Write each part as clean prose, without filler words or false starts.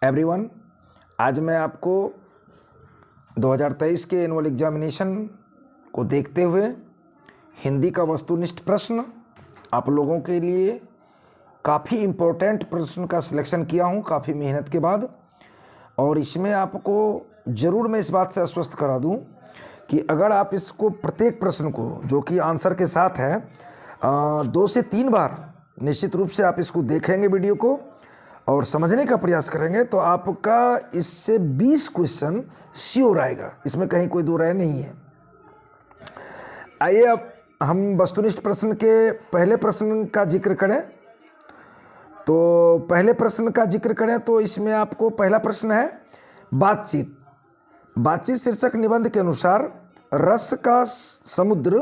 Everyone, आज मैं आपको 2023 के एनुअल एग्जामिनेशन को देखते हुए हिंदी का वस्तुनिष्ठ प्रश्न आप लोगों के लिए काफ़ी इम्पोर्टेंट प्रश्न का सिलेक्शन किया हूं काफ़ी मेहनत के बाद। और इसमें आपको ज़रूर मैं इस बात से आश्वस्त करा दूं कि अगर आप इसको प्रत्येक प्रश्न को जो कि आंसर के साथ है 2 से 3 बार निश्चित रूप से आप इसको देखेंगे वीडियो को और समझने का प्रयास करेंगे तो आपका इससे 20 क्वेश्चन श्योर आएगा, इसमें कहीं कोई दो राय नहीं है। आइए अब हम वस्तुनिष्ठ प्रश्न के पहले प्रश्न का जिक्र करें। तो पहले प्रश्न का जिक्र करें तो इसमें आपको पहला प्रश्न है बातचीत। बातचीत शीर्षक निबंध के अनुसार रस का समुद्र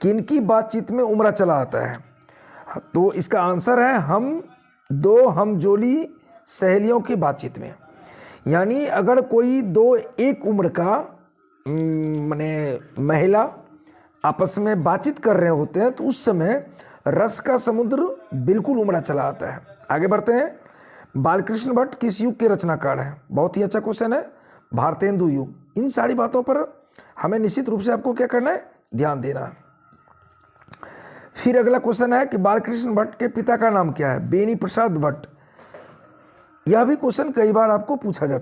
किनकी बातचीत में उमड़ा चला आता है। तो इसका आंसर है दो हमजोली सहेलियों की बातचीत में। यानी अगर कोई दो एक उम्र का माने महिला आपस में बातचीत कर रहे होते हैं तो उस समय रस का समुद्र बिल्कुल उमड़ा चला आता है। आगे बढ़ते हैं। बालकृष्ण भट्ट किस युग के रचनाकार हैं। बहुत ही अच्छा क्वेश्चन है, भारतेंदु युग। इन सारी बातों पर हमें निश्चित रूप से आपको क्या करना है, ध्यान देना है। फिर अगला क्वेश्चन है कि बालकृष्ण भट्ट के पिता का नाम क्या है। बेनी प्रसाद भट्ट। यह भी क्वेश्चन कई बार आपको पूछा जा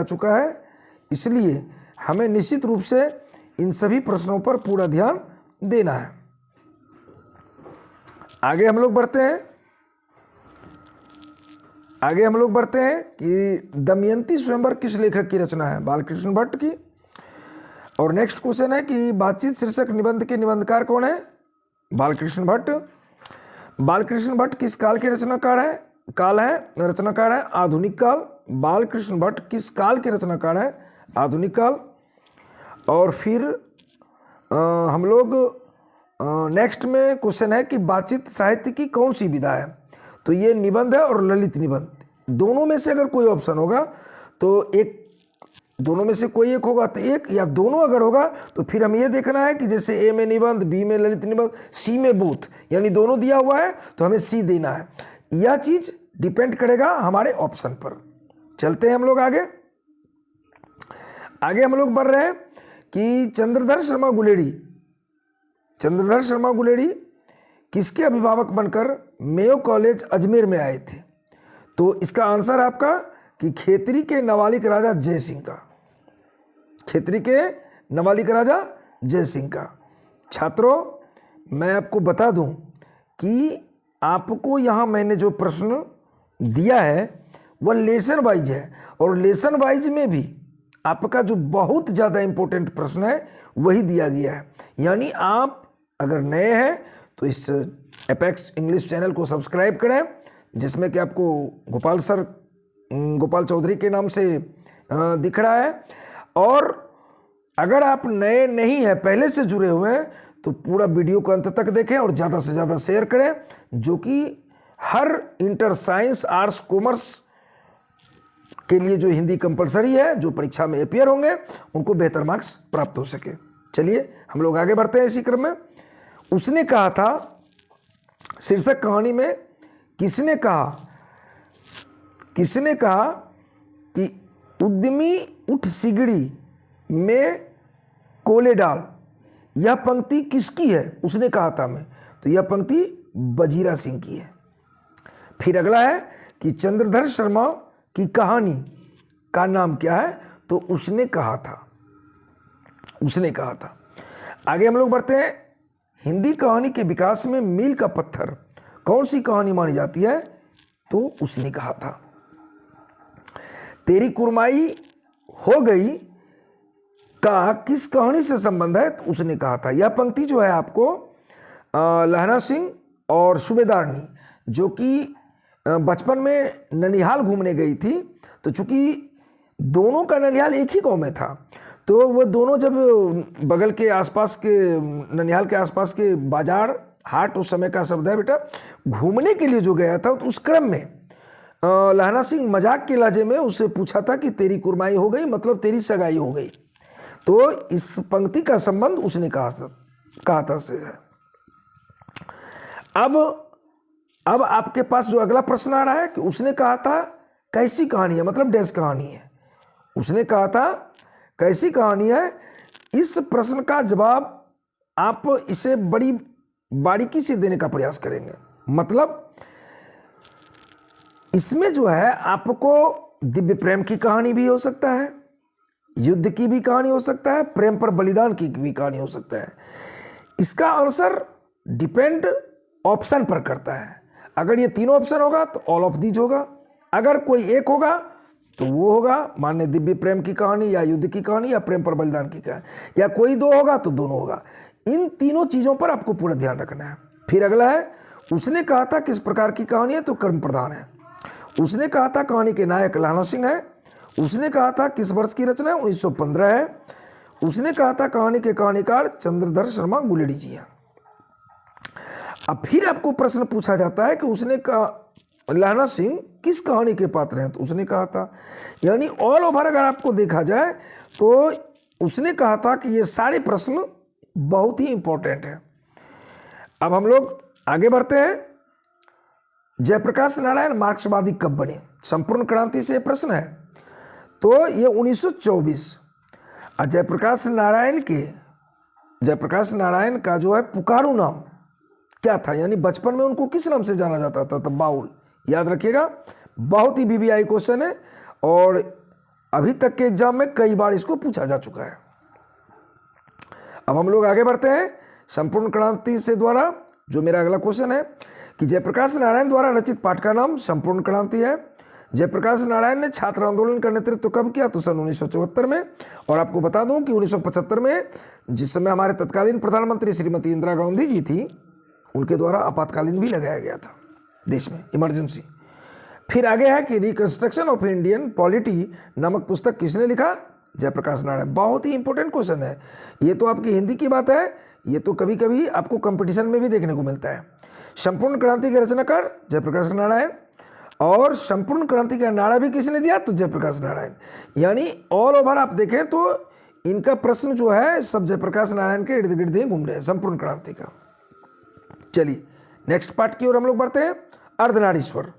चुका है, इसलिए हमें निश्चित रूप से इन सभी प्रश्नों पर पूरा ध्यान देना है। आगे हम लोग बढ़ते हैं कि दमयंती स्वयंवर किस लेखक की रचना है। बालकृष्ण भट्ट की। और नेक्स्ट क्वेश्चन है कि बातचीत शीर्षक निबंध के निबंधकार कौन है। बालकृष्ण भट्ट। बालकृष्ण भट्ट किस काल के रचनाकार है। आधुनिक काल। बालकृष्ण भट्ट किस काल के रचनाकार है। आधुनिक काल। और फिर हम लोग नेक्स्ट में क्वेश्चन है कि बातचीत साहित्य की कौन सी विधा है। तो ये निबंध है और ललित निबंध, दोनों में से अगर कोई ऑप्शन होगा तो एक, दोनों में से कोई एक होगा तो एक, या दोनों अगर होगा तो फिर हम ये देखना है कि जैसे ए में निबंध, बी में ललित निबंध, सी में बोथ, यानी दोनों दिया हुआ है तो हमें सी देना है। यह चीज डिपेंड करेगा हमारे ऑप्शन पर। चलते हैं हम लोग आगे हम लोग बढ़ रहे हैं कि चंद्रधर शर्मा गुलेरी किसके अभिभावक बनकर मेयो कॉलेज अजमेर में आए थे। तो इसका आंसर आपका कि खेतरी के नवालिक राजा जय सिंह का। छात्रों, मैं आपको बता दूं कि आपको यहाँ मैंने जो प्रश्न दिया है वह लेसन वाइज है, और लेसन वाइज में भी आपका जो बहुत ज़्यादा इम्पोर्टेंट प्रश्न है वही दिया गया है। यानी आप अगर नए हैं तो इस एपेक्स इंग्लिश चैनल को सब्सक्राइब करें, जिसमें कि आपको गोपाल चौधरी के नाम से दिख रहा है। और अगर आप नए नहीं हैं, पहले से जुड़े हुए हैं, तो पूरा वीडियो को अंत तक देखें और ज़्यादा से ज़्यादा शेयर करें, जो कि हर इंटर साइंस आर्ट्स कॉमर्स के लिए जो हिंदी कंपलसरी है, जो परीक्षा में अपियर होंगे, उनको बेहतर मार्क्स प्राप्त हो सके। चलिए हम लोग आगे बढ़ते हैं इसी क्रम में। उसने कहा था शीर्षक कहानी में किसने कहा कि उद्यमी उठ सिगड़ी में कोले डाल। यह पंक्ति किसकी है। उसने कहा था मैं, तो यह पंक्ति वजीरा सिंह की है। फिर अगला है कि चंद्रधर शर्मा की कहानी का नाम क्या है। तो उसने कहा था। आगे हम लोग बढ़ते हैं। हिंदी कहानी के विकास में मील का पत्थर कौन सी कहानी मानी जाती है। तो उसने कहा था तेरी कुरमाई हो गई का किस कहानी से संबंध है। तो उसने कहा था, यह पंक्ति जो है आपको लहना सिंह और सूबेदारनी, जो कि बचपन में ननिहाल घूमने गई थी, तो चूंकि दोनों का ननिहाल एक ही गांव में था, तो वो दोनों जब बगल के आसपास के ननिहाल के आसपास के बाजार हाट, उस समय का शब्द है बेटा, घूमने के लिए जो गया था, तो उस क्रम में लहना सिंह मजाक के लहजे में उससे पूछा था कि तेरी कुरमाई हो गई, मतलब तेरी सगाई हो गई। तो इस पंक्ति का संबंध उसने कहा था से है। अब अब आपके पास जो अगला प्रश्न आ रहा है कि उसने कहा था कैसी कहानी है, मतलब डैश कहानी है। उसने कहा था कैसी कहानी है। इस प्रश्न का जवाब आप इसे बड़ी बारीकी से देने का प्रयास करेंगे। मतलब इसमें जो है आपको दिव्य प्रेम की कहानी भी हो सकता है, युद्ध की भी कहानी हो सकता है, प्रेम पर बलिदान की भी कहानी हो सकता है। इसका आंसर डिपेंड ऑप्शन पर करता है। अगर ये तीनों ऑप्शन होगा तो ऑल ऑफ दीज होगा, अगर कोई एक होगा तो वो होगा, माने दिव्य प्रेम की कहानी या युद्ध की कहानी या प्रेम पर बलिदान की कहानी, या कोई दो होगा तो दोनों होगा। इन तीनों चीज़ों पर आपको पूरा ध्यान रखना है। फिर अगला है, उसने कहा था किस प्रकार की कहानी है, तो कर्म प्रधान है। उसने कहा था कहानी के नायक लहना सिंह है। उसने कहा था किस वर्ष की रचना है, 1915 है। उसने कहा था कहानी के कहानीकार चंद्रधर शर्मा गुलेडी जी हैं। अब फिर आपको प्रश्न पूछा जाता है कि उसने कहा लहना सिंह किस कहानी के पात्र हैं, तो उसने कहा था, यानी ऑल ओवर अगर आपको देखा जाए तो उसने कहा था कि ये सारे प्रश्न बहुत ही इंपॉर्टेंट है। अब हम लोग आगे बढ़ते हैं। जयप्रकाश नारायण मार्क्सवादी कब बने, संपूर्ण क्रांति से प्रश्न है। तो ये 1924। और जयप्रकाश नारायण का जो है पुकारू नाम क्या था, यानी बचपन में उनको किस नाम से जाना जाता था, तो बाउल। याद रखिएगा, बहुत ही बीबीआई क्वेश्चन है और अभी तक के एग्जाम में कई बार इसको पूछा जा चुका है। अब हम लोग आगे बढ़ते हैं। संपूर्ण क्रांति से द्वारा जो मेरा अगला क्वेश्चन है कि जयप्रकाश नारायण द्वारा रचित पाठ का नाम संपूर्ण क्रांति है। जयप्रकाश नारायण ने छात्र आंदोलन का नेतृत्व कब किया, तो सन 1974 में। और आपको बता दूं कि 1975 में जिस समय हमारे तत्कालीन प्रधानमंत्री श्रीमती इंदिरा गांधी जी थी, उनके द्वारा आपातकालीन भी लगाया गया था देश में, इमरजेंसी। फिर आगे है कि रिकंस्ट्रक्शन ऑफ इंडियन पॉलिटी नामक पुस्तक किसने लिखा, जयप्रकाश नारायण। बहुत ही इंपॉर्टेंट क्वेश्चन है ये, तो आपकी हिंदी की बात है, ये तो कभी कभी आपको कंपटीशन में भी देखने को मिलता है। संपूर्ण क्रांति के रचनाकार जयप्रकाश नारायण, और संपूर्ण क्रांति का नारा भी किसने दिया, तो जयप्रकाश नारायण। यानी ऑल ओवर आप देखें तो इनका प्रश्न जो है सब जयप्रकाश नारायण के इर्द गिर्द ही घूम रहे हैं, संपूर्ण क्रांति का। चलिए नेक्स्ट पार्ट की ओर हम लोग बढ़ते हैं। अर्धनारीश्वर।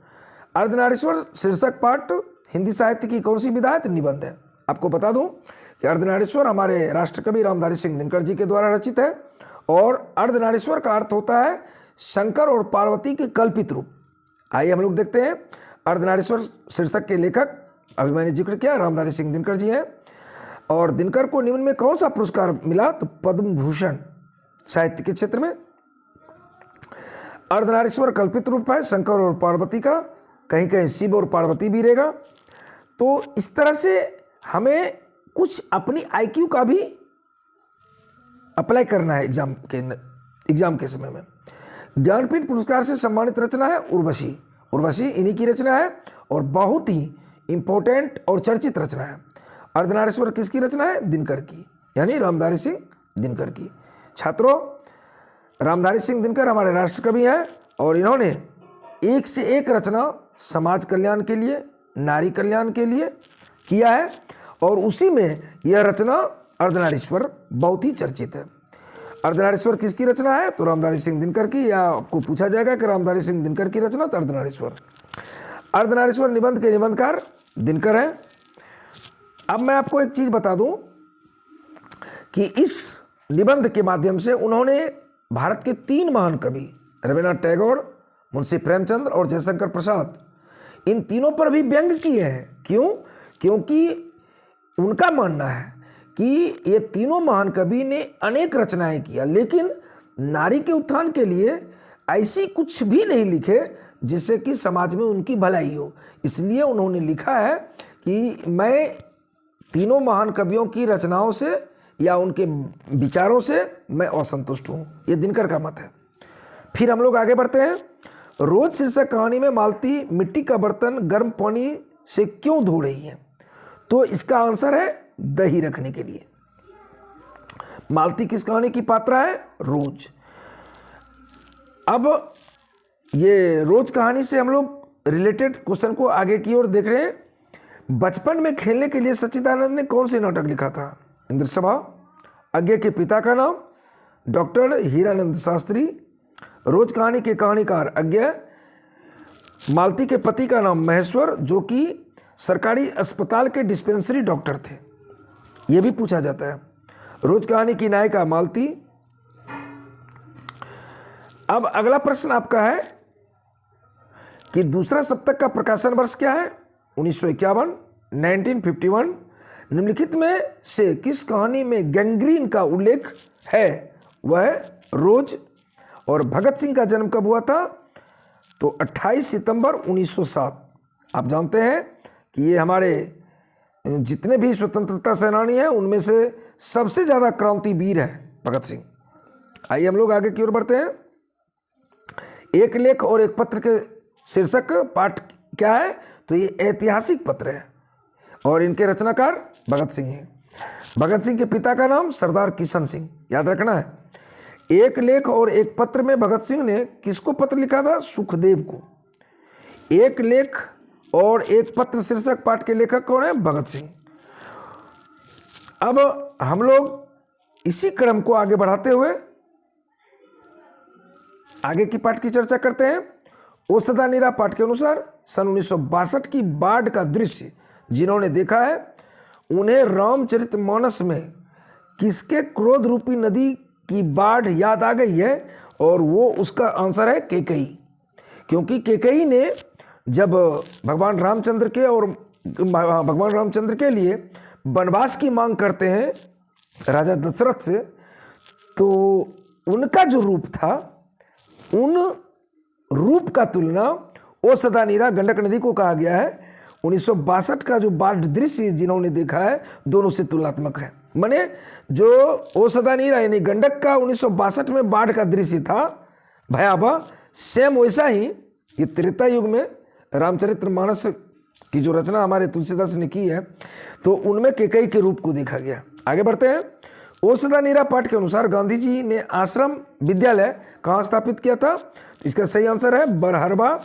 अर्धनारीश्वर शीर्षक पाठ हिंदी साहित्य की कौन सी विधा है, तो निबंध है। आपको बता दूं कि अर्धनारीश्वर हमारे राष्ट्रकवि रामधारी सिंह दिनकर जी के द्वारा रचित है। और अर्धनारीश्वर का अर्थ होता है शंकर और पार्वती के कल्पित रूप। आइए हम लोग देखते हैं। अर्धनारीश्वर शीर्षक के लेखक अभी मैंने जिक्र किया रामधारी सिंह दिनकर जी हैं। और दिनकर को निम्न में कौन सा पुरस्कार मिला, तो पद्म भूषण साहित्य के क्षेत्र में। अर्धनारीश्वर कल्पित रूप है शंकर और पार्वती का, कहीं कहीं शिव और पार्वती भी रहेगा। तो इस तरह से हमें कुछ अपनी आईक्यू का भी अप्लाई करना है एग्जाम के समय में। ज्ञानपीठ पुरस्कार से सम्मानित रचना है उर्वशी। उर्वशी इन्हीं की रचना है और बहुत ही इंपॉर्टेंट और चर्चित रचना है। अर्धनारीश्वर किसकी रचना है, दिनकर की, यानी रामधारी सिंह दिनकर की। छात्रों, रामधारी सिंह दिनकर हमारे राष्ट्रकवि हैं और इन्होंने एक से एक रचना समाज कल्याण के लिए, नारी कल्याण के लिए किया है। और उसी में यह रचना अर्धनारीश्वर बहुत ही चर्चित है। अर्धनारीश्वर किसकी रचना है, तो रामधारी सिंह दिनकर की। या आपको पूछा जाएगा कि रामधारी सिंह दिनकर की रचना, तो अर्धनारीश्वर। अर्धनारीश्वर निबंध के निबंधकार दिनकर हैं। अब मैं आपको एक चीज बता दूं कि इस निबंध के माध्यम से उन्होंने भारत के 3 महान कवि रविन्द्रनाथ टैगोर, मुंशी प्रेमचंद और जयशंकर प्रसाद, इन तीनों पर भी व्यंग किए हैं। क्यों? क्योंकि उनका मानना है कि ये तीनों महान कवि ने अनेक रचनाएं किया, लेकिन नारी के उत्थान के लिए ऐसी कुछ भी नहीं लिखे जिससे कि समाज में उनकी भलाई हो। इसलिए उन्होंने लिखा है कि मैं तीनों महान कवियों की रचनाओं से या उनके विचारों से मैं असंतुष्ट हूँ। ये दिनकर का मत है। फिर हम लोग आगे बढ़ते हैं। रोज शीर्षक कहानी में मालती मिट्टी का बर्तन गर्म पानी से क्यों धो रही है, तो इसका आंसर है दही रखने के लिए। मालती किस कहानी की पात्रा है, रोज। अब ये रोज कहानी से हम लोग रिलेटेड क्वेश्चन को आगे की ओर देख रहे हैं। बचपन में खेलने के लिए सच्चिदानंद ने कौन से नाटक लिखा था, इंद्रसभा। अज्ञा के पिता का नाम डॉक्टर हीरानंद शास्त्री। रोज कहानी के कहानीकार अज्ञा मालती के पति का नाम महेश्वर, जो कि सरकारी अस्पताल के डिस्पेंसरी डॉक्टर थे। यह भी पूछा जाता है। रोज कहानी की नायिका मालती। अब अगला प्रश्न आपका है कि दूसरा सप्तक का प्रकाशन वर्ष क्या है? 1951, 1951। निम्नलिखित में से किस कहानी में गैंग्रीन का उल्लेख है? वह रोज। और भगत सिंह का जन्म कब हुआ था? तो 28 सितंबर 1907। आप जानते हैं कि ये हमारे जितने भी स्वतंत्रता सेनानी हैं उनमें से सबसे ज़्यादा क्रांतिवीर है भगत सिंह। आइए हम लोग आगे की ओर बढ़ते हैं। एक लेख और एक पत्र के शीर्षक पाठ क्या है? तो ये ऐतिहासिक पत्र है और इनके रचनाकार भगत सिंह हैं। भगत सिंह के पिता का नाम सरदार किशन सिंह, याद रखना है। एक लेख और एक पत्र में भगत सिंह ने किसको पत्र लिखा था? सुखदेव को। एक लेख और एक पत्र शीर्षक पाठ के लेखक कौन है? भगत सिंह। अब हम लोग इसी क्रम को आगे बढ़ाते हुए आगे की पाठ की चर्चा करते हैं। ओ सदा नीरा पाठ के अनुसार सन 1962 की बाढ़ का दृश्य जिन्होंने देखा है उन्हें रामचरितमानस में किसके क्रोध रूपी नदी की बाढ़ याद आ गई है? और वो उसका आंसर है कैकेयी। क्योंकि कैकेयी ने जब भगवान रामचंद्र के लिए वनवास की मांग करते हैं राजा दशरथ से, तो उनका जो रूप था उन रूप का तुलना ओ सदा नीरा गंडक नदी को कहा गया है। 1962 का जो बाढ़ दृश्य जिन्होंने देखा है दोनों से तुलनात्मक है। माने जो ओ सदा नीरा यानी गंडक का 1962 में बाढ़ का दृश्य था भयावह, सेम वैसा ही ये त्रेता युग में रामचरितमानस की जो रचना हमारे तुलसीदास ने की है तो उनमें कैकेयी के रूप को देखा गया। आगे बढ़ते हैं। ओ सदा नीरा पाठ के अनुसार गांधी जी ने आश्रम विद्यालय कहाँ स्थापित किया था? इसका सही आंसर है बरहरबा,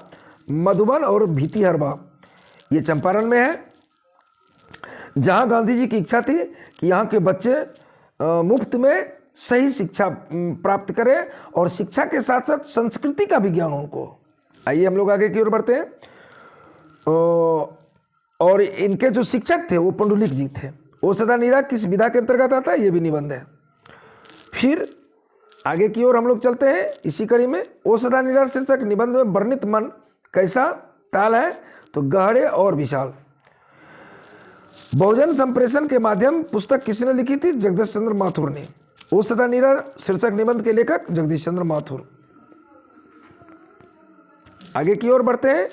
मधुबन और भीतिहरबा। ये चंपारण में है, जहाँ गांधी जी की इच्छा थी कि यहाँ के बच्चे मुफ्त में सही शिक्षा प्राप्त करें और शिक्षा के साथ साथ संस्कृति का भी ज्ञान उनको। आइए हम लोग आगे की ओर बढ़ते हैं। और इनके जो शिक्षक थे वो पंडुलिक जी थे। ओ सदा नीरा किस विधा के अंतर्गत आता है? ये भी निबंध है। फिर आगे की ओर हम लोग चलते हैं इसी कड़ी में। ओ सदा नीरा शीर्षक निबंध में वर्णित मन कैसा ताल है? तो गहरे और विशाल। बहुजन संप्रेषण के माध्यम पुस्तक किसने लिखी थी? जगदीश चंद्र माथुर ने। ओ सदा नीरा शीर्षक निबंध के लेखक जगदीश चंद्र माथुर। आगे की ओर बढ़ते हैं।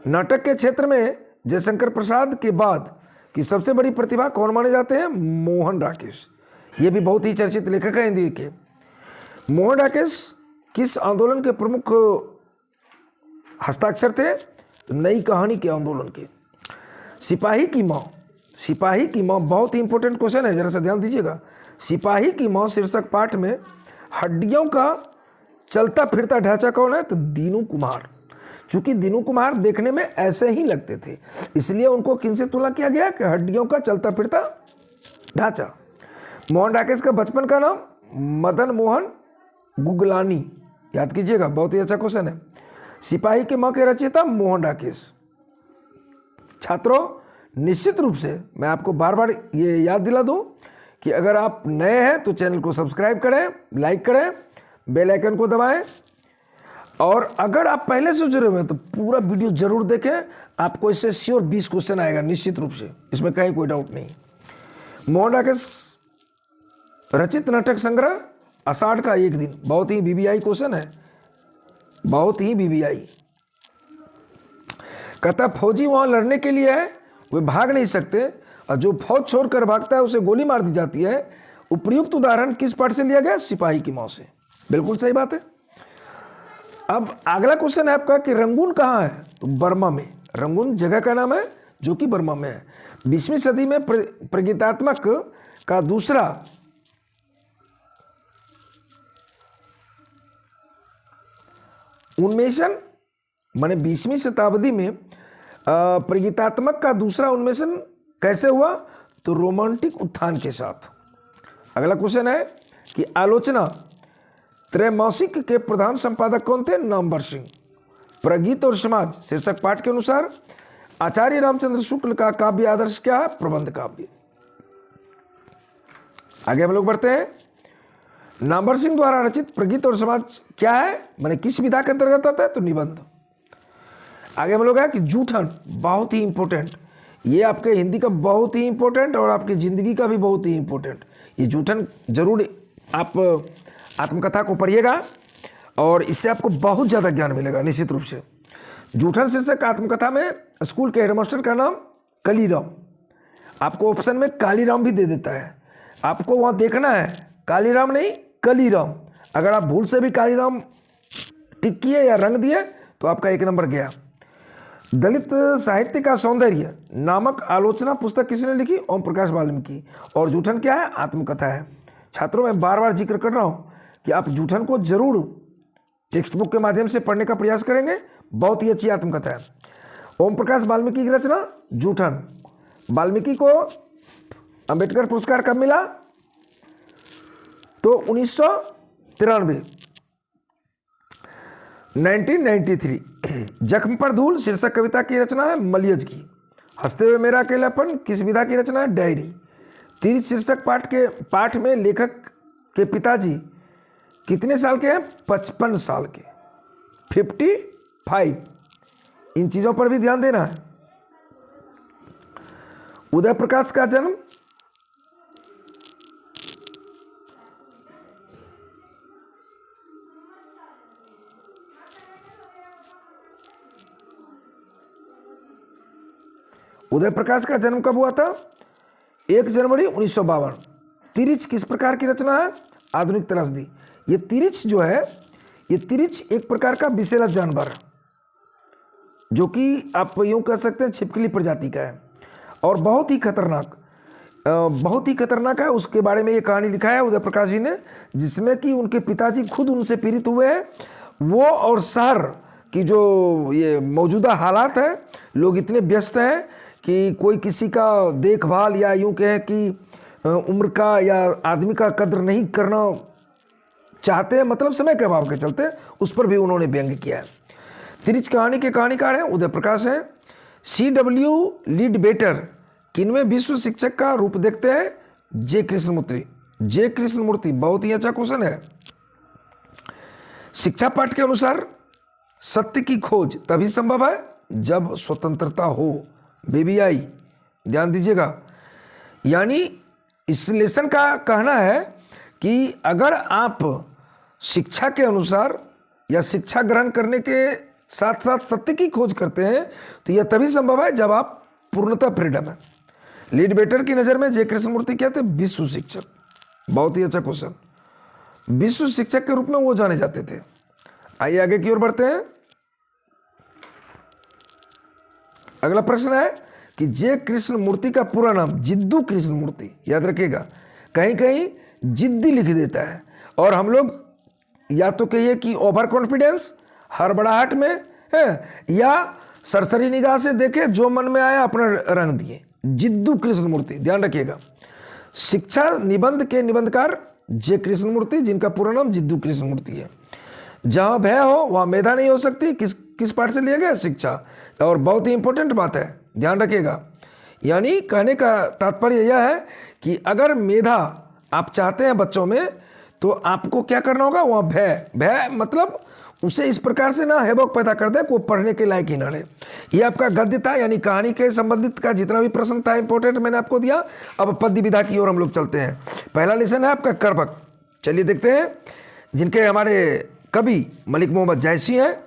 नाटक के क्षेत्र में जयशंकर प्रसाद के बाद की सबसे बड़ी प्रतिभा कौन माने जाते हैं? मोहन राकेश। ये भी बहुत ही चर्चित लेखक है हिंदी के। मोहन राकेश किस आंदोलन के प्रमुख हस्ताक्षर थे? तो नई कहानी के आंदोलन के। सिपाही की माँ। सिपाही की माँ बहुत ही इंपॉर्टेंट क्वेश्चन है, जरा सा ध्यान दीजिएगा। सिपाही की माँ शीर्षक पाठ में हड्डियों का चलता फिरता ढांचा कौन है? तो दीनू कुमार। चूंकि दीनू कुमार देखने में ऐसे ही लगते थे इसलिए उनको किनसे तुलना किया गया कि हड्डियों का चलता फिरता ढांचा। मोहन राकेश का बचपन का नाम मदन मोहन गुगलानी, याद कीजिएगा, बहुत ही अच्छा क्वेश्चन है। सिपाही की माँ के रचयिता मोहन राकेश। छात्रों निश्चित रूप से मैं आपको बार बार ये याद दिला दूं कि अगर आप नए हैं तो चैनल को सब्सक्राइब करें, लाइक करें, बेल आइकन को दबाएं और अगर आप पहले से जुड़े हुए हैं तो पूरा वीडियो जरूर देखें। आपको इससे श्योर 20 क्वेश्चन आएगा निश्चित रूप से, इसमें कहीं कोई डाउट नहीं। मोहन राकेश रचित नाटक संग्रह आषाढ़ का एक दिन, बहुत ही बीबीआई क्वेश्चन है, बहुत ही बीबीआई। कहता फौजी वहां लड़ने के लिए है, वे भाग नहीं सकते और जो फौज छोड़कर भागता है उसे गोली मार दी जाती है। उपयुक्त उदाहरण किस पाठ से लिया गया? सिपाही की मौत से। बिल्कुल सही बात है। अब अगला क्वेश्चन है आपका कि रंगून कहाँ है? तो बर्मा में। रंगून जगह का नाम है जो कि बर्मा में है। 20वीं सदी में प्रगीतात्मक का दूसरा उन्मेषण, माने 20वीं शताब्दी में प्रगीतात्मक का दूसरा उन्मेषण कैसे हुआ? तो रोमांटिक उत्थान के साथ। अगला क्वेश्चन है कि आलोचना त्रैमासिक के प्रधान संपादक कौन थे? नामवर सिंह। प्रगीत और समाज शीर्षक पाठ के अनुसार आचार्य रामचंद्र शुक्ल का काव्य आदर्श क्या है? प्रबंध काव्य। आगे हम लोग बढ़ते हैं। नामवर सिंह द्वारा रचित प्रगीत और समाज क्या है, माने किस विधा के अंतर्गत आता है? तो निबंध। आगे हम लोग है कि जूठन, बहुत ही इंपॉर्टेंट, ये आपके हिंदी का बहुत ही इंपॉर्टेंट और आपकी जिंदगी का भी बहुत ही इंपॉर्टेंट। ये जूठन जरूर आप आत्मकथा को पढ़िएगा और इससे आपको बहुत ज़्यादा ज्ञान मिलेगा निश्चित रूप से। जूठन शीर्षक आत्मकथा में स्कूल के हेडमास्टर का नाम कालीराम, आपको ऑप्शन में कालीराम भी दे देता है, आपको वहाँ देखना है कालीराम नहीं कलीराम। अगर आप भूल से भी कालीराम टिक किए या रंग दिए तो आपका 1 नंबर गया। दलित साहित्य का सौंदर्य नामक आलोचना पुस्तक किसने लिखी? ओम प्रकाश वाल्मीकि। और जूठन क्या है? आत्मकथा है। छात्रों, मैं बार बार जिक्र कर रहा हूँ कि आप जूठन को जरूर टेक्स्ट बुक के माध्यम से पढ़ने का प्रयास करेंगे, बहुत ही अच्छी आत्मकथा है। ओम प्रकाश वाल्मीकि की रचना जूठन। वाल्मीकि को अंबेडकर पुरस्कार कब मिला? तो 1993, 1993। जख्म पर धूल शीर्षक कविता की रचना है मलियज की। हंसते हुए मेरा अकेलापन किस विधा की रचना है? डायरी। तीर्थ शीर्षक पाठ में लेखक के पिताजी कितने साल के हैं? 55 साल के, 55। इन चीजों पर भी ध्यान देना है। उदय प्रकाश का जन्म कब हुआ था? 1 जनवरी 1952। तिरिच किस प्रकार की रचना है? आधुनिक त्रासदी। ये तिरिच जो है, ये तिरिच एक प्रकार का विषैला जानवर है जो कि आप यूं कह सकते हैं छिपकली प्रजाति का है और बहुत ही खतरनाक है। उसके बारे में ये कहानी लिखा है उदय प्रकाश जी ने, जिसमें कि उनके पिताजी खुद उनसे पीड़ित हुए हैं। वो और शहर की जो ये मौजूदा हालात है, लोग इतने व्यस्त हैं कि कोई किसी का देखभाल या यूं कहें कि उम्र का या आदमी का कद्र नहीं करना चाहते हैं, मतलब समय के अभाव के चलते, उस पर भी उन्होंने व्यंग किया है। तिरिच कहानी के कहानीकार हैं उदय प्रकाश हैं। C.W. लीडबेटर किनमें विश्व शिक्षक का रूप देखते हैं? जे कृष्णमूर्ति। बहुत ही अच्छा क्वेश्चन है। शिक्षा पाठ के अनुसार सत्य की खोज तभी संभव है जब स्वतंत्रता हो। BBI, ध्यान दीजिएगा। यानी इस लेसन का कहना है कि अगर आप शिक्षा के अनुसार या शिक्षा ग्रहण करने के साथ साथ सत्य की खोज करते हैं तो यह तभी संभव है जब आप पूर्णतः फ्रीडम है। लीडबेटर की नज़र में जे कृष्णमूर्ति क्या थे? विश्व शिक्षक। बहुत ही अच्छा क्वेश्चन। विश्व शिक्षक के रूप में वो जाने जाते थे। आइए आगे की ओर बढ़ते हैं। अगला प्रश्न है कि जे कृष्णमूर्ति का पूरा नाम जिद्दू कृष्णमूर्ति, याद रखिएगा, कहीं कहीं जिद्दी लिख देता है और हम लोग या तो कहिए कि ओवर कॉन्फिडेंस, हड़बड़ाहट में है, या सरसरी निगाह से देखे जो मन में आया अपना रंग दिए। जिद्दू कृष्णमूर्ति, ध्यान रखिएगा। शिक्षा निबंध के निबंधकार जे कृष्णमूर्ति, जिनका पूरा नाम जिद्दू कृष्णमूर्ति है। जहां भय हो वहां मेधा नहीं हो सकती। किस पाठ से लिया गया? शिक्षा। और बहुत ही इंपॉर्टेंट बात है, ध्यान रखिएगा। यानी कहने का तात्पर्य यह है कि अगर मेधा आप चाहते हैं बच्चों में तो आपको क्या करना होगा? वहाँ भय मतलब उसे इस प्रकार से ना हेबक पैदा कर दे को पढ़ने के लायक ही ना रहे। ये आपका गद्य था, यानी कहानी के संबंधित का जितना भी प्रश्न था इंपॉर्टेंट मैंने आपको दिया। अब पद्य विधा की ओर हम लोग चलते हैं। पहला लेसन है आपका करबक। चलिए देखते हैं, जिनके हमारे कवि मलिक मोहम्मद जायसी हैं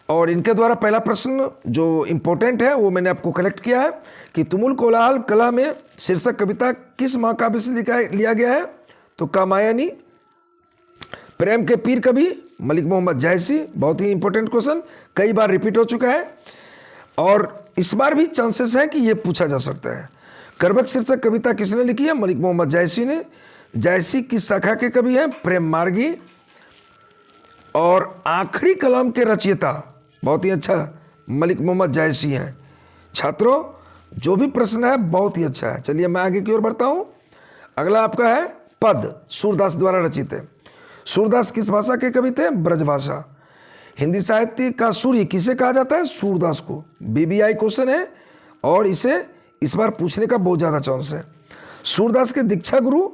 और इनके द्वारा पहला प्रश्न जो इम्पोर्टेंट है वो मैंने आपको कलेक्ट किया है कि तुमुल कोलाहल कला में शीर्षक कविता किस महाकाव्य से लिया गया है? तो कामायनी। प्रेम के पीर कवि मलिक मोहम्मद जायसी। बहुत ही इंपॉर्टेंट क्वेश्चन, कई बार रिपीट हो चुका है और इस बार भी चांसेस है कि ये पूछा जा सकता है। करबक शीर्षक कविता किसने लिखी है? मलिक मोहम्मद जायसी ने। जायसी किस शाखा के कवि हैं? प्रेम मार्गी। और आखिरी कलाम के रचयिता, बहुत ही अच्छा, मलिक मोहम्मद जायसी हैं। छात्रों, जो भी प्रश्न है बहुत ही अच्छा है। चलिए मैं आगे की ओर बढ़ता हूँ। अगला आपका है पद, सूरदास द्वारा रचित है। सूरदास किस भाषा के कवि थे? ब्रजभाषा। हिंदी साहित्य का सूर्य किसे कहा जाता है? सूरदास को। बीबीआई क्वेश्चन है और इसे इस बार पूछने का बहुत ज़्यादा चांस है। सूरदास के दीक्षा गुरु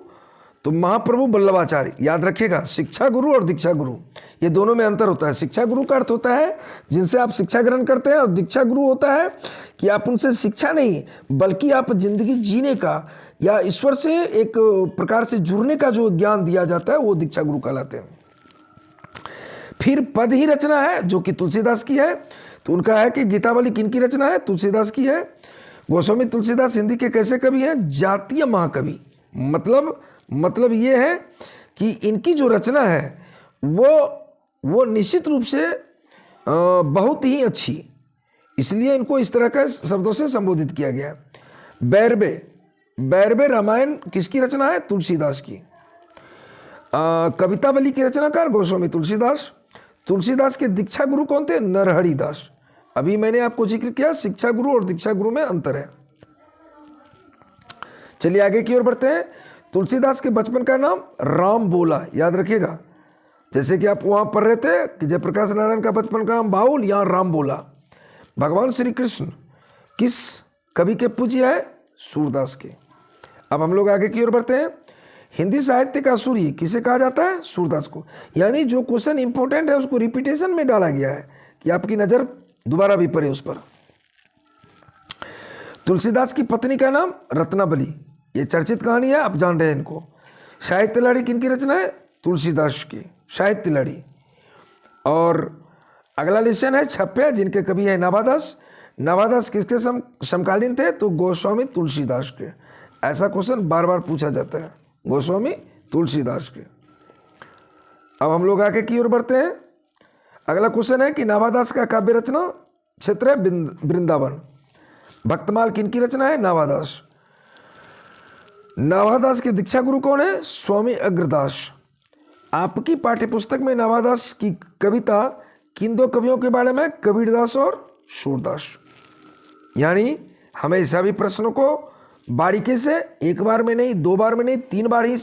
तो महाप्रभु वल्लभाचार्य, याद रखिएगा। शिक्षा गुरु और दीक्षा गुरु ये दोनों में अंतर होता है। शिक्षा गुरु का अर्थ होता है जिनसे आप शिक्षा ग्रहण करते हैं, और दीक्षा गुरु होता है कि आप उनसे शिक्षा नहीं बल्कि आप जिंदगी जीने का या ईश्वर से एक प्रकार से जुड़ने का जो ज्ञान दिया जाता है वो दीक्षा गुरु कहलाते हैं। फिर पद ही रचना है जो कि तुलसीदास की है। तो उनका है कि गीतावली किनकी रचना है? तुलसीदास की है। गोस्वामी तुलसीदास हिंदी के कैसे कवि हैं? जातीय महाकवि। मतलब ये है कि इनकी जो रचना है वो निश्चित रूप से बहुत ही अच्छी, इसलिए इनको इस तरह के शब्दों से संबोधित किया गया है। बैरबे रामायण किसकी रचना है? तुलसीदास की। कवितावली के रचनाकार गोस्वामी तुलसीदास। तुलसीदास के दीक्षा गुरु कौन थे? नरहरि दास। अभी मैंने आपको जिक्र किया शिक्षा गुरु और दीक्षा गुरु में अंतर है। चलिए आगे की ओर बढ़ते हैं। तुलसीदास के बचपन का नाम राम बोला, याद रखिएगा। जैसे कि आप वहां पढ़ रहे थे कि जयप्रकाश नारायण का बचपन का नाम बाउल, यहाँ राम बोला। भगवान श्री कृष्ण किस कवि के पूज्य है? सूरदास के। अब हम लोग आगे की ओर बढ़ते हैं। हिंदी साहित्य का सूर्य किसे कहा जाता है? सूरदास को। यानी जो क्वेश्चन इंपॉर्टेंट है उसको रिपीटेशन में डाला गया है कि आपकी नजर दोबारा भी पड़े उस पर। तुलसीदास की पत्नी का नाम रत्नावली, ये चर्चित कहानी है, आप जान रहे हैं इनको। साहित्य लड़ी किनकी रचना है? तुलसीदास की साहित्य लड़ी। और अगला लेसन है छप्पे, जिनके कवि है नाभादास। नाभादास किसके समकालीन थे? तो गोस्वामी तुलसीदास के। ऐसा क्वेश्चन बार बार पूछा जाता है, गोस्वामी तुलसीदास के। अब हम लोग आगे की ओर बढ़ते हैं। अगला क्वेश्चन है कि नाभादास का काव्य रचना क्षेत्र है वृंदावन। भक्तमाल किनकी रचना है? नाभादास। नाभादास के दीक्षा गुरु कौन है? स्वामी अग्रदास। आपकी पाठ्यपुस्तक में नाभादास की कविता किन दो कवियों के बारे में? कबीरदास और सूरदास। यानी हमेशा भी प्रश्नों को बारीकी से एक बार में नहीं, दो बार में नहीं, 3 बार ही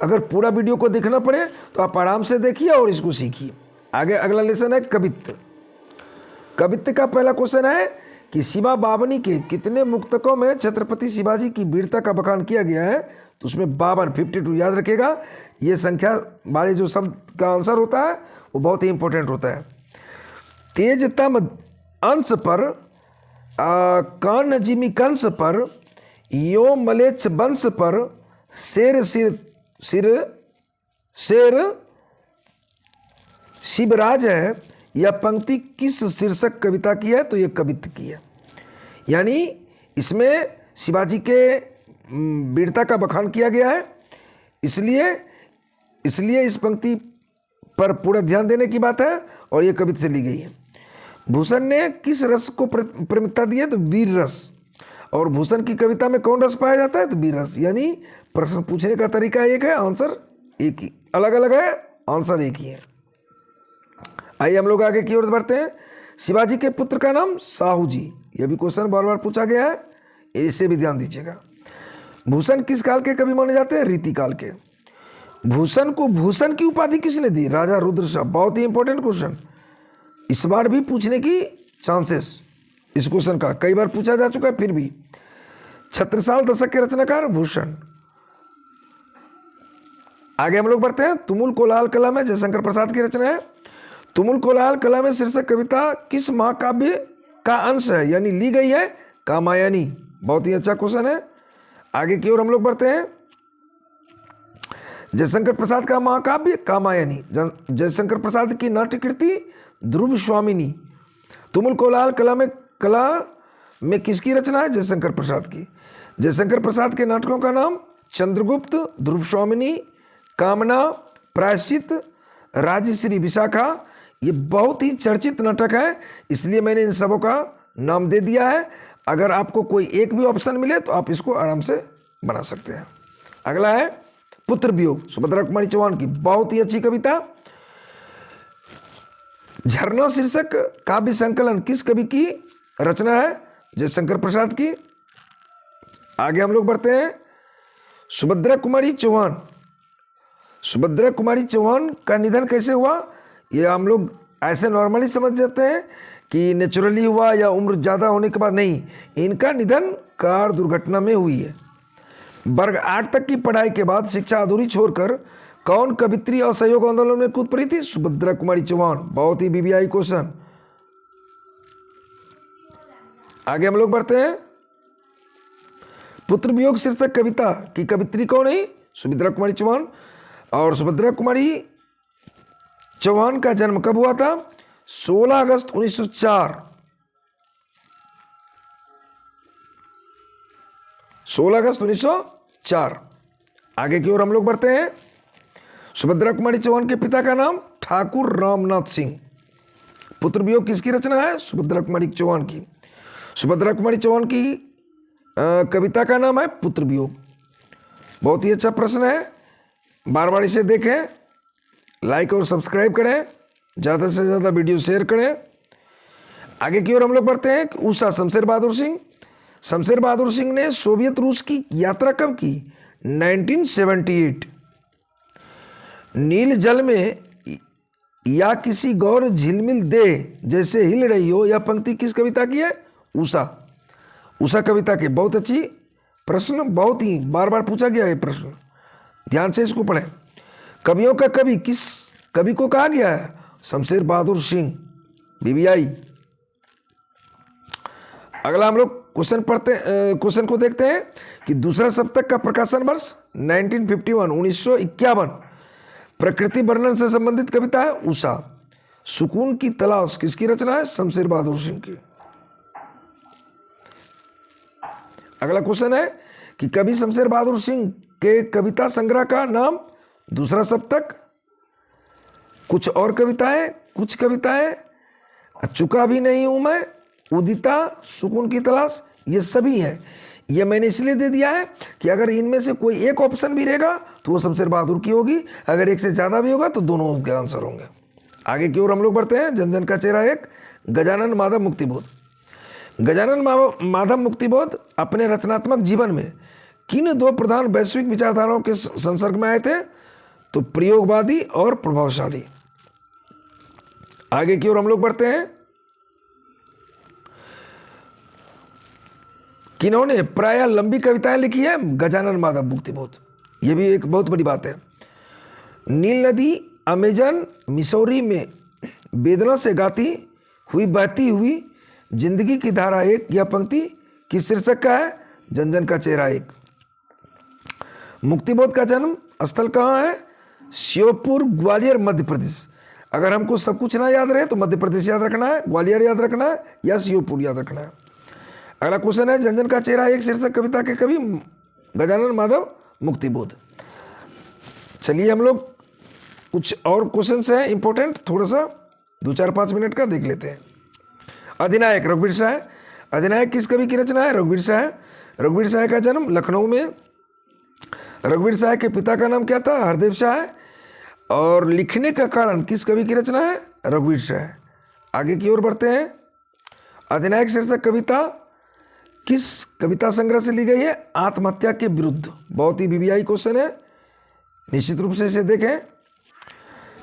अगर पूरा वीडियो को देखना पड़े तो आप आराम से देखिए और इसको सीखिए। आगे अगला लेसन है कवित्त। कवित्त का पहला क्वेश्चन है कि शिवा बावनी के कितने मुक्तकों में छत्रपति शिवाजी की वीरता का बखान किया गया है? तो उसमें 52 याद रखेगा। ये संख्या वाले जो शब्द का आंसर होता है वो बहुत ही इंपॉर्टेंट होता है। तेजतम अंश पर कान जिमी कंस पर यो मलेच्छ वंश पर शेर शिवराज है। यह पंक्ति किस शीर्षक कविता की है? तो यह कवित्त की है। यानी इसमें शिवाजी के वीरता का बखान किया गया है, इसलिए इस पंक्ति पर पूरा ध्यान देने की बात है और यह कवित्त से ली गई है। भूषण ने किस रस को प्रमुखता दी है? तो वीर रस। और भूषण की कविता में कौन रस पाया जाता है? तो वीर रस। यानी प्रश्न पूछने का तरीका एक है, आंसर एक ही, अलग अलग है, आंसर एक ही है। आइए हम लोग आगे की ओर बढ़ते हैं। शिवाजी के पुत्र का नाम साहू जी। यह भी क्वेश्चन बार बार पूछा गया है, इसे भी ध्यान दीजिएगा। भूषण किस काल के कवि माने जाते हैं? रीति काल के। भूषण को भूषण की उपाधि किसने दी? राजा रुद्र शाह। बहुत ही इंपॉर्टेंट क्वेश्चन, इस बार भी पूछने की चांसेस इस क्वेश्चन का कई बार पूछा जा चुका है। फिर भी छत्रसाल दशक के रचनाकार भूषण। आगे हम लोग बढ़ते हैं। तुमुल कोलाहल कला में जयशंकर प्रसाद की रचना है। तुमुल कोलाहल कला में शीर्षक कविता किस महाकाव्य का अंश है? यानी ली गई है कामायनी। बहुत ही अच्छा क्वेश्चन है। आगे की ओर हम लोग बढ़ते हैं। जयशंकर प्रसाद का महाकाव्य कामायनी। जयशंकर प्रसाद की नाट्य कृति ध्रुव स्वामिनी। तुमुल कोलाहल कला में किसकी रचना है? जयशंकर प्रसाद की। जयशंकर प्रसाद के नाटकों का नाम चंद्रगुप्त, ध्रुव स्वामिनी, कामना, प्रायश्चित, राजश्री विशाखा। ये बहुत ही चर्चित नाटक है, इसलिए मैंने इन सबों का नाम दे दिया है। अगर आपको कोई एक भी ऑप्शन मिले तो आप इसको आराम से बना सकते हैं। अगला है पुत्र वियोग, सुभद्रा कुमारी चौहान की बहुत ही अच्छी कविता। झरना शीर्षक काव्य संकलन किस कवि की रचना है? जयशंकर प्रसाद की। आगे हम लोग बढ़ते हैं। सुभद्रा कुमारी चौहान। सुभद्रा कुमारी चौहान का निधन कैसे हुआ? ये हम लोग ऐसे नॉर्मली समझ जाते हैं कि नेचुरली हुआ या उम्र ज़्यादा होने के बाद, नहीं, इनका निधन कार दुर्घटना में हुई है। वर्ग 8 तक की पढ़ाई के बाद शिक्षा अधूरी छोड़कर कौन कवित्री असहयोग आंदोलन में कूद पड़ी थी? सुभद्रा कुमारी चौहान। बहुत ही बीबीआई क्वेश्चन। आगे हम लोग बढ़ते हैं। पुत्र वियोग शीर्षक कविता की कवित्री कौन है? सुभद्रा कुमारी चौहान। और सुभद्रा कुमारी चौहान का जन्म कब हुआ था? 16 अगस्त 1904। 16 अगस्त 1904। आगे की ओर हम लोग बढ़ते हैं। सुभद्रा कुमारी चौहान के पिता का नाम ठाकुर रामनाथ सिंह। पुत्र वियोग किसकी रचना है? सुभद्रा कुमारी चौहान की। सुभद्रा कुमारी चौहान की कविता का नाम है पुत्र वियोग। बहुत ही अच्छा प्रश्न है, बार बार इसे देखें, लाइक और सब्सक्राइब करें, ज़्यादा से ज़्यादा वीडियो शेयर करें। आगे की ओर हम लोग बढ़ते हैं। उषा शमशेर बहादुर सिंह। शमशेर बहादुर सिंह ने सोवियत रूस की यात्रा कब की? 1978। नील जल में या किसी गौर झिलमिल दे जैसे हिल रही हो, यह पंक्ति किस कविता की है? उषा। उषा कविता के। बहुत अच्छी प्रश्न, बहुत ही बार बार पूछा गया है प्रश्न, ध्यान से इसको पढ़ें। कवियों का कवि किस कवि को कहा गया है? शमशेर बहादुर सिंह। बीबीआई। अगला हम लोग क्वेश्चन को देखते हैं कि दूसरा सप्तक का प्रकाशन वर्ष 1951 प्रकृति वर्णन से संबंधित कविता है उषा। सुकून की तलाश किसकी रचना है? शमशेर बहादुर सिंह की। अगला क्वेश्चन है कि कवि शमशेर बहादुर सिंह के कविता संग्रह का नाम दूसरा सप्तक। कुछ और कविताएं, कुछ कविताएं चुका भी नहीं हूं मैं, उदिता, सुकून की तलाश, ये सभी हैं। ये मैंने इसलिए दे दिया है कि अगर इनमें से कोई एक ऑप्शन भी रहेगा तो वो शमशेर बहादुर की होगी, अगर एक से ज़्यादा भी होगा तो दोनों उनके आंसर होंगे। आगे की ओर हम लोग बढ़ते हैं। जन जन का चेहरा एक। गजानन माधव मुक्तिबोध। गजानन माधव मुक्तिबोध अपने रचनात्मक जीवन में किन दो प्रधान वैश्विक विचारधाराओं के संसर्ग में आए थे? तो प्रयोगवादी और प्रभावशाली। आगे की ओर हम लोग बढ़ते हैं। किन्होंने प्रायः लंबी कविताएं लिखी है? गजानन माधव मुक्तिबोध। यह भी एक बहुत बड़ी बात है। नील नदी अमेजन मिसौरी में वेदना से गाती हुई बहती हुई जिंदगी की धारा एक, यह पंक्ति किस शीर्षक का है? जन जन का चेहरा एक। मुक्तिबोध का जन्म स्थल कहाँ है? श्योपुर, ग्वालियर, मध्य प्रदेश। अगर हमको सब कुछ ना याद रहे तो मध्य प्रदेश याद रखना है, ग्वालियर याद रखना है या श्योपुर याद रखना है। अगला क्वेश्चन है जन जन का चेहरा एक शीर्षक कविता के कवि गजानन माधव मुक्तिबोध। चलिए हम लोग कुछ और क्वेश्चन हैं इंपॉर्टेंट, थोड़ा सा 2-4-5 मिनट का देख लेते हैं। अधिनायक रघुवीर शाह। अधिनायक किस कवि की रचना है? रघुवीर शाह। रघुवीर शाह का जन्म लखनऊ में। रघुवीर शाह के पिता का नाम क्या था? हरदेव शाह। और लिखने का कारण किस कवि की रचना है? रघुवीर शाह। आगे की ओर बढ़ते हैं। अधिनायक शीर्षक कविता किस कविता संग्रह से ली गई है? आत्महत्या के विरुद्ध। बहुत ही बीबीआई क्वेश्चन है, निश्चित रूप से इसे देखें।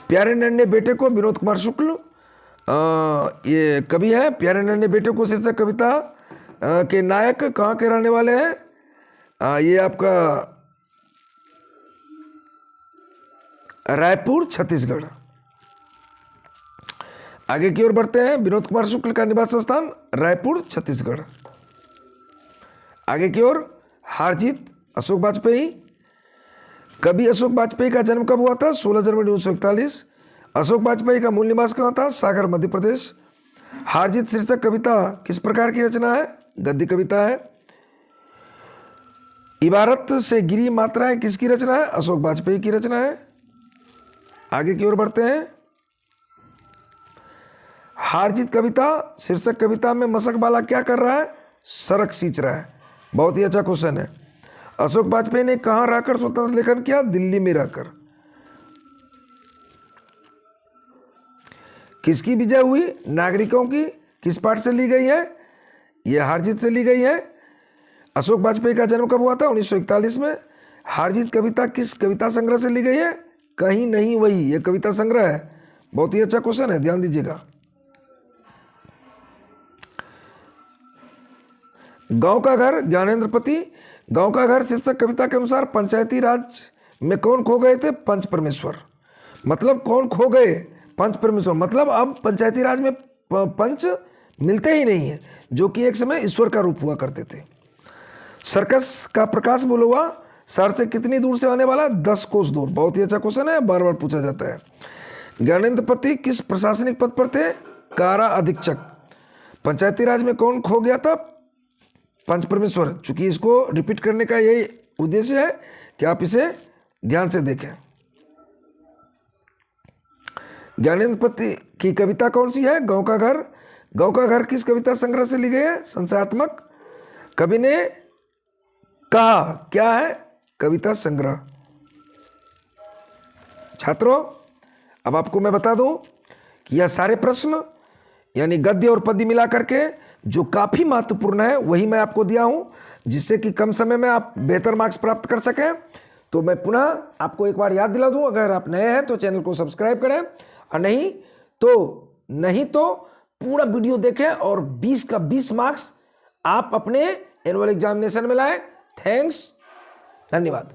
प्यारे नन्हे बेटे को विनोद कुमार शुक्ल ये कवि है। प्यारे नन्हे बेटे को शीर्षक कविता के नायक कहाँ के रहने वाले हैं? ये आपका रायपुर, छत्तीसगढ़। आगे की ओर बढ़ते हैं। विनोद कुमार शुक्ल का निवास स्थान रायपुर, छत्तीसगढ़। आगे की ओर हारजीत अशोक वाजपेयी। कवि अशोक वाजपेयी का जन्म कब हुआ था? 16 जनवरी 1941। अशोक वाजपेयी का मूल निवास कहाँ था? सागर, मध्य प्रदेश। हारजीत शीर्षक कविता किस प्रकार की रचना है? गद्य कविता है। इबारत से गिरी मात्राएं किसकी रचना है? अशोक वाजपेयी की रचना है। आगे की ओर बढ़ते हैं। हारजीत कविता शीर्षक कविता में मशक वाला क्या कर रहा है? सड़क सींच रहा है। बहुत ही अच्छा क्वेश्चन है। अशोक वाजपेयी ने कहाँ रहकर स्वतंत्र लेखन किया? दिल्ली में रहकर। किसकी विजय हुई? नागरिकों की। किस पाठ से ली गई है? यह हारजीत से ली गई है। अशोक वाजपेयी का जन्म कब हुआ था? 1941 में। हारजीत कविता किस कविता संग्रह से ली गई है? कहीं नहीं वही, यह कविता संग्रह है। बहुत ही अच्छा क्वेश्चन है, ध्यान दीजिएगा। गांव का घर, ज्ञानेंद्र पति। गांव का घर शीर्षक कविता के अनुसार पंचायती राज में कौन खो गए थे? पंच परमेश्वर। मतलब कौन खो गए? पंच परमेश्वर। मतलब अब पंचायती राज में पंच मिलते ही नहीं है, जो कि एक समय ईश्वर का रूप हुआ करते थे। सर्कस का प्रकाश बोलुआ शहर से कितनी दूर से आने वाला? 10 कोस दूर। बहुत ही अच्छा क्वेश्चन है, बार बार पूछा जाता है। ज्ञानेंद्र पति किस प्रशासनिक पद पर थे? कारा अधीक्षक। पंचायती राज में कौन खो गया था? पंच परमेश्वर। चूंकि इसको रिपीट करने का यही उद्देश्य है कि आप इसे ध्यान से देखें। ज्ञानेंद्र पति की कविता कौन सी है? गांव का घर। गांव का घर किस कविता संग्रह से ली गई है? संशयात्मक। कवि ने कहा क्या है? कविता संग्रह। छात्रों, अब आपको मैं बता दूं कि यह सारे प्रश्न यानी गद्य और पद्य मिला करके जो काफ़ी महत्वपूर्ण है वही मैं आपको दिया हूं, जिससे कि कम समय में आप बेहतर मार्क्स प्राप्त कर सकें। तो मैं पुनः आपको एक बार याद दिला दूं, अगर आप नए हैं तो चैनल को सब्सक्राइब करें, और नहीं तो पूरा वीडियो देखें और 20 का 20 मार्क्स आप अपने एनुअल एग्जामिनेशन में लाएं। थैंक्स, धन्यवाद।